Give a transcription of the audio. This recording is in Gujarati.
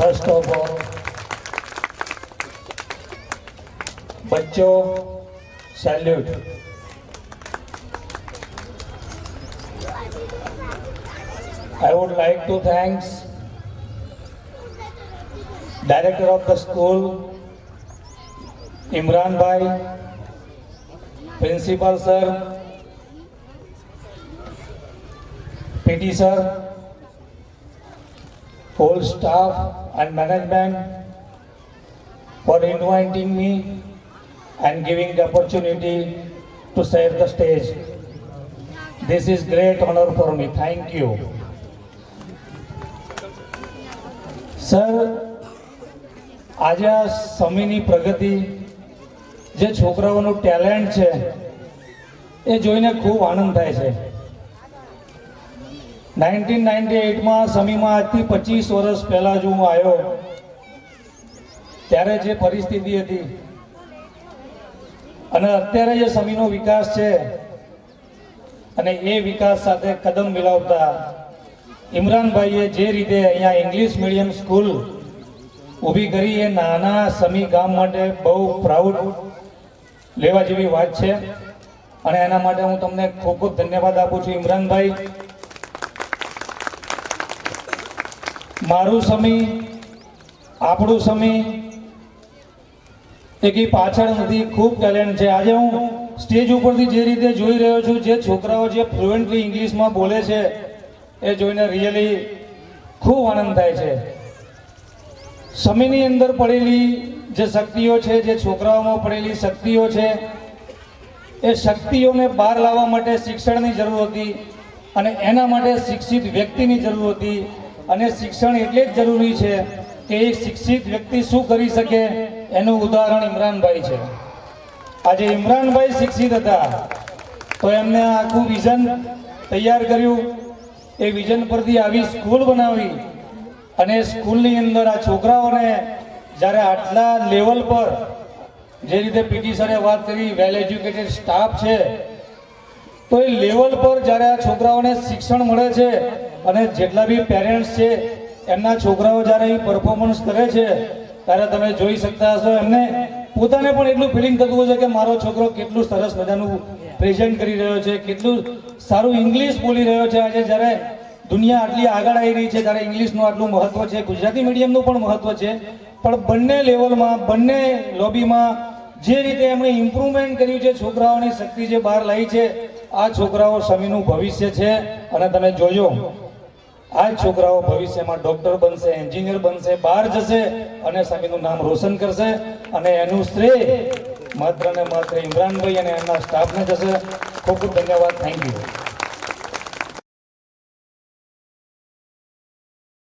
फर्स्ट ऑफ ऑल बच्चों salute. I would like to thanks director of the school Imran Bhai, principal sir, PT sir, whole staff and management for inviting me and giving the opportunity to share the stage. This is great honor for me. Thank you. Sir, આજે આ સમયની પ્રગતિ, જે છોકરાઓનું ટેલેન્ટ છે એ જોઈને ખૂબ આનંદ થાય છે। 1998માં સમીમાં આજથી 25 વર્ષ પહેલાં જો હું આવ્યો ત્યારે જે પરિસ્થિતિ હતી અને અત્યારે જે સમીનો વિકાસ છે અને એ વિકાસ સાથે કદમ મિલાવતા ઇમરાનભાઈએ જે રીતે અહીંયા ઇંગ્લિશ મીડિયમ સ્કૂલ ઊભી કરી એ નાના સમી ગામ માટે બહુ પ્રાઉડ લેવા જેવી વાત છે અને એના માટે હું તમને ખૂબ ખૂબ ધન્યવાદ આપું છું ઇમરાનભાઈ। મારું સમી, આપણું સમી એક પાછળ નથી, ખૂબ ટેલેન્ટ છે। આજે હું સ્ટેજ ઉપરથી જે રીતે જોઈ રહ્યો છું, જે છોકરાઓ જે ફ્લુએન્ટલી ઇંગ્લિશમાં બોલે છે એ જોઈને રિયલી ખૂબ આનંદ થાય છે। સમીની અંદર પડેલી જે શક્તિઓ છે, જે છોકરાઓમાં પડેલી શક્તિઓ છે, એ શક્તિઓને બહાર લાવવા માટે શિક્ષણની જરૂર હતી અને એના માટે શિક્ષિત વ્યક્તિની જરૂર હતી અને શિક્ષણ એટલે જ જરૂરી છે કે એક શિક્ષિત વ્યક્તિ શું કરી શકે એનું ઉદાહરણ ઇમરાનભાઈ છે। આજે ઇમરાનભાઈ શિક્ષિત હતા તો એમને આખું વિઝન તૈયાર કર્યું, એ વિઝન પરથી આવી સ્કૂલ બનાવી અને સ્કૂલની અંદર આ છોકરાઓને જ્યારે આટલા લેવલ પર, જે રીતે પીટી સરે વાત કરી, વેલ એજ્યુકેટેડ સ્ટાફ છે, તો એ લેવલ પર જ્યારે આ છોકરાઓને શિક્ષણ મળે છે અને જેટલા બી પેરેન્ટ્સ છે એમના છોકરાઓ જ્યારે અહીં પરફોર્મન્સ કરે છે ત્યારે તમે જોઈ શકતા હશો, એમને પોતાને પણ એટલું ફિલિંગ થતું હોય છે કે મારો છોકરો કેટલું સરસ મજાનું પ્રેઝન્ટ કરી રહ્યો છે, કેટલું સારું ઇંગ્લિશ બોલી રહ્યો છે। આજે જ્યારે દુનિયા આટલી આગળ આવી રહી છે ત્યારે ઇંગ્લિશનું આટલું મહત્ત્વ છે, ગુજરાતી મીડિયમનું પણ મહત્ત્વ છે, પણ બંને લેવલમાં, બંને લોબીમાં જે રીતે એમણે ઇમ્પ્રુવમેન્ટ કર્યું છે, છોકરાઓની શક્તિ જે બહાર લાવી છે, આ છોકરાઓ સમીનું ભવિષ્ય છે। અને તમે જોજો આ છોકરાઓ ભવિષ્યમાં ડૉક્ટર બનશે, એન્જિનિયર બનશે, બહાર જશે અને સમીનું નામ રોશન કરશે અને એનું શ્રેય માત્ર ને માત્ર ઇમરાનભાઈ અને એમના સ્ટાફને જશે। ખૂબ ખૂબ ધન્યવાદ। Thank you.